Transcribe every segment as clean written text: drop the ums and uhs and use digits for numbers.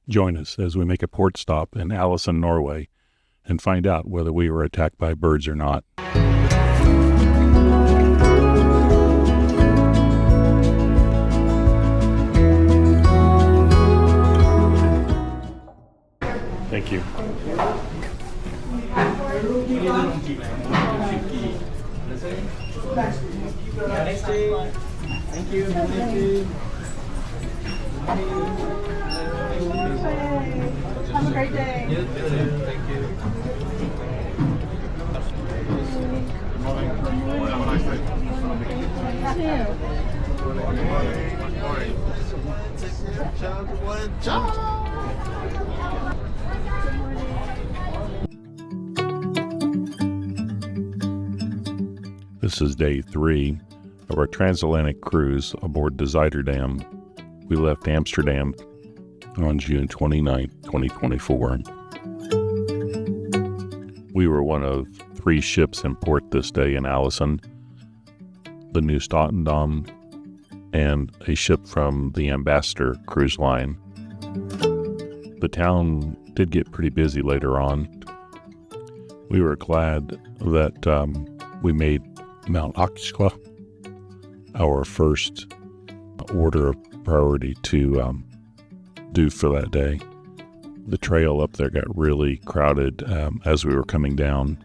Join us as we make a port stop in Ålesund, Norway, and find out whether we were attacked by birds or not. Thank you. Thank you. Thank you. Have a great day. Thank you. This is day 3 of our transatlantic cruise aboard the Zuiderdam. We left Amsterdam on June 29, 2024. We were one of 3 ships in port this day in Ålesund, the New Statendam, and a ship from the Ambassador cruise line. The town did get pretty busy later on. We were glad that we made Mount Aksla our first order of priority to do for that day. The trail up there got really crowded as we were coming down.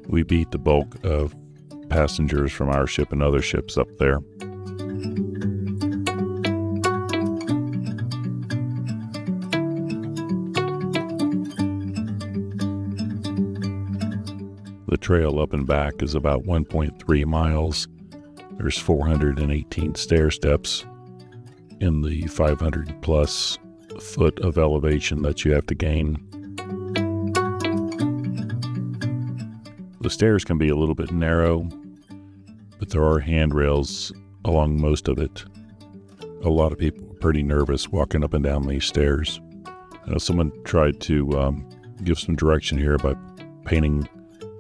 We beat the bulk of passengers from our ship and other ships up there. The trail up and back is about 1.3 miles. There's 418 stair steps in the 500 plus foot of elevation that you have to gain. The stairs can be a little bit narrow, but there are handrails along most of it. A lot of people are pretty nervous walking up and down these stairs. I know someone tried to give some direction here by painting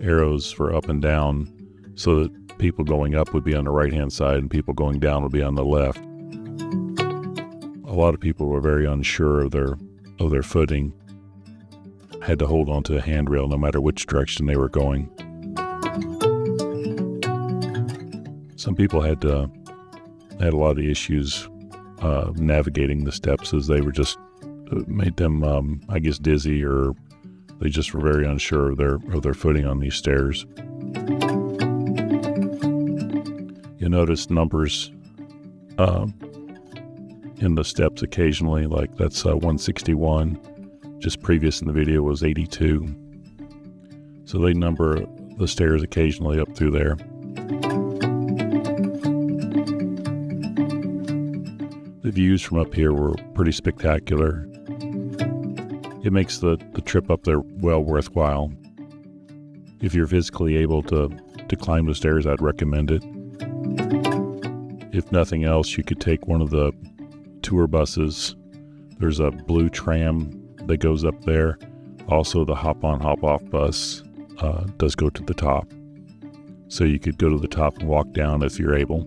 arrows for up and down so that people going up would be on the right hand side and people going down would be on the left. A lot of people were very unsure of their footing, had to hold onto a handrail no matter which direction they were going. Some people had a lot of issues navigating the steps, as they were just made them I guess dizzy, or they just were very unsure of their footing on these stairs. You notice numbers in the steps occasionally, like that's 161. Just previous in the video was 82. So they number the stairs occasionally up through there. The views from up here were pretty spectacular. It makes the trip up there well worthwhile. If you're physically able to climb the stairs, I'd recommend it. If nothing else, you could take one of the tour buses. There's a blue tram that goes up there. Also, the hop-on, hop-off bus does go to the top. So you could go to the top and walk down if you're able.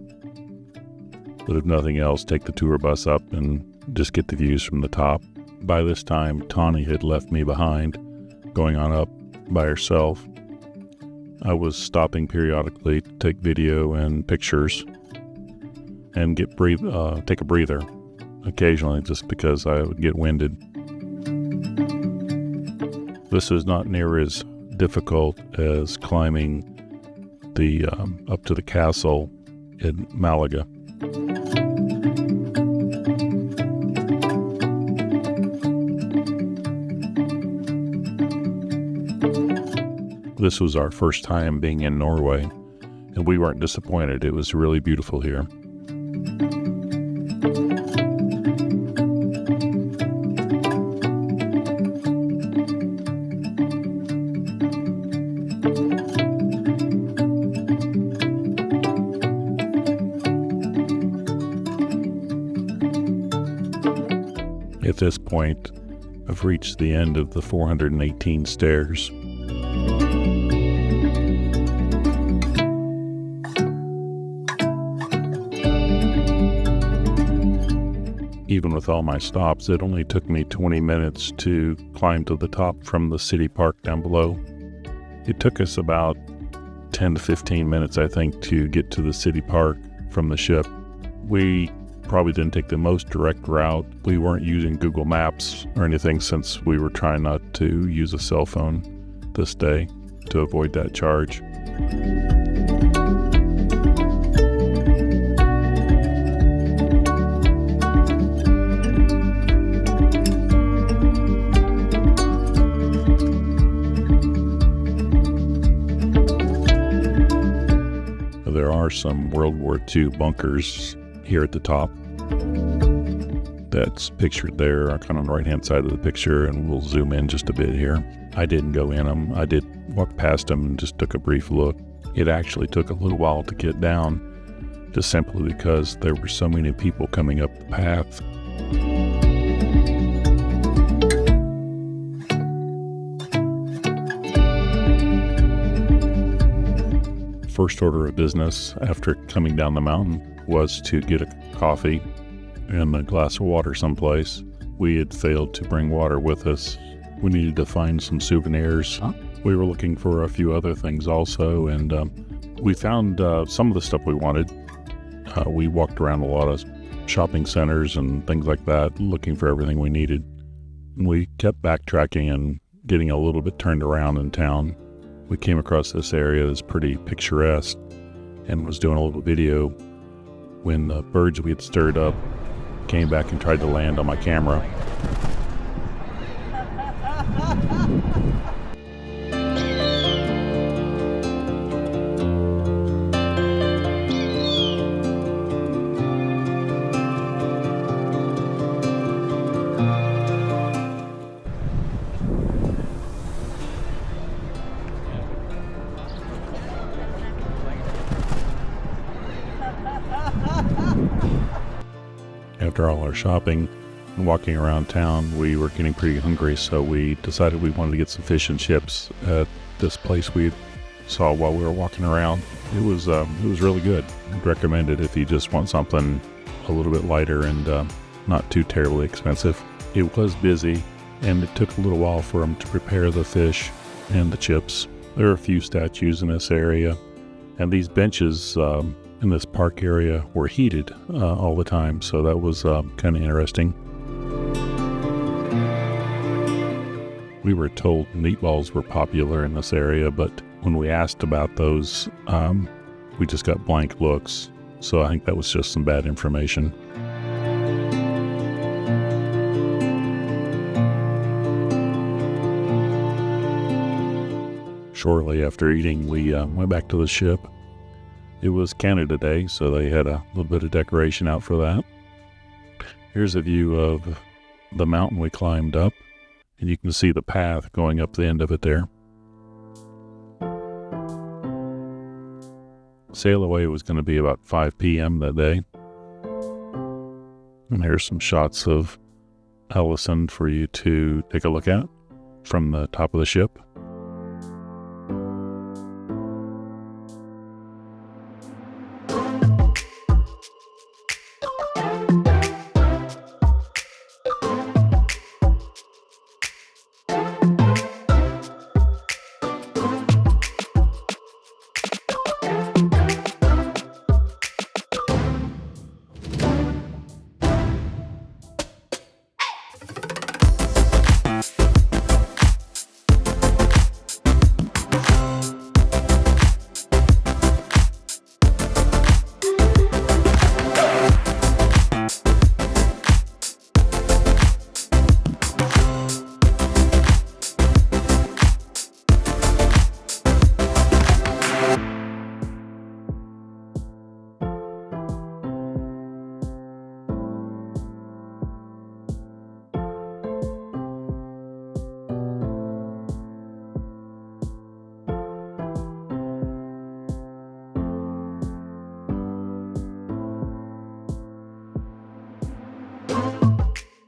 But if nothing else, take the tour bus up and just get the views from the top. By this time, Tawny had left me behind, going on up by herself. I was stopping periodically to take video and pictures and take a breather occasionally, just because I would get winded. This is not near as difficult as climbing the up to the castle in Malaga. This was our first time being in Norway, and we weren't disappointed. It was really beautiful here. At this point, I've reached the end of the 418 stairs. Even with all my stops, it only took me 20 minutes to climb to the top from the city park down below. It took us about 10 to 15 minutes, I think, to get to the city park from the ship. We probably didn't take the most direct route. We weren't using Google Maps or anything since we were trying not to use a cell phone this day to avoid that charge. There are some World War II bunkers here at the top. That's pictured there, kind of on the right-hand side of the picture, and we'll zoom in just a bit here. I didn't go in them. I did walk past them and just took a brief look. It actually took a little while to get down, just simply because there were so many people coming up the path. First order of business after coming down the mountain was to get a coffee and a glass of water someplace. We had failed to bring water with us. We needed to find some souvenirs. We were looking for a few other things also, and we found some of the stuff we wanted. We walked around a lot of shopping centers and things like that, looking for everything we needed. And we kept backtracking and getting a little bit turned around in town. We came across this area that's pretty picturesque and was doing a little video when the birds we had stirred up came back and tried to land on my camera. After all our shopping and walking around town, we were getting pretty hungry, so we decided we wanted to get some fish and chips at this place we saw while we were walking around. It was really good. I'd recommend it if you just want something a little bit lighter and not too terribly expensive. It was busy, and it took a little while for them to prepare the fish and the chips. There are a few statues in this area, and these benches in this park area were heated all the time, so that was kind of interesting. We were told meatballs were popular in this area, but when we asked about those, we just got blank looks, so I think that was just some bad information. Shortly after eating, we went back to the ship. It was Canada Day, so they had a little bit of decoration out for that. Here's a view of the mountain we climbed up, and you can see the path going up the end of it there. Sail away was going to be about 5 p.m. that day. And here's some shots of Ålesund for you to take a look at from the top of the ship.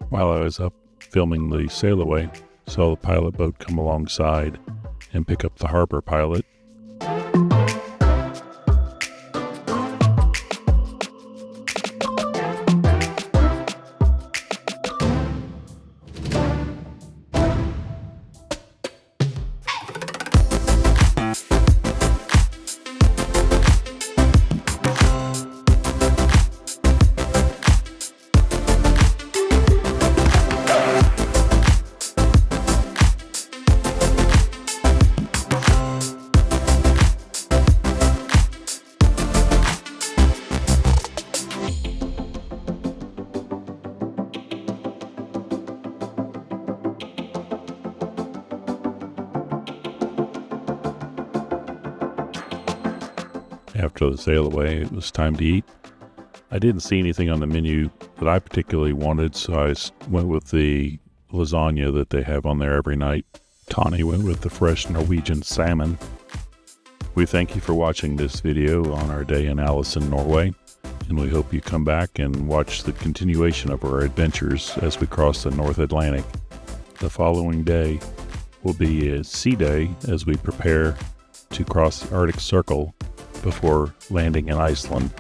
While I was up filming the sail away, saw the pilot boat come alongside and pick up the harbor pilot. after the sail away, it was time to eat. I didn't see anything on the menu that I particularly wanted, so I went with the lasagna that they have on there every night. Tawny went with the fresh Norwegian salmon. We thank you for watching this video on our day in Ålesund, Norway, and we hope you come back and watch the continuation of our adventures as we cross the North Atlantic. The following day will be a sea day as we prepare to cross the Arctic Circle before landing in Iceland.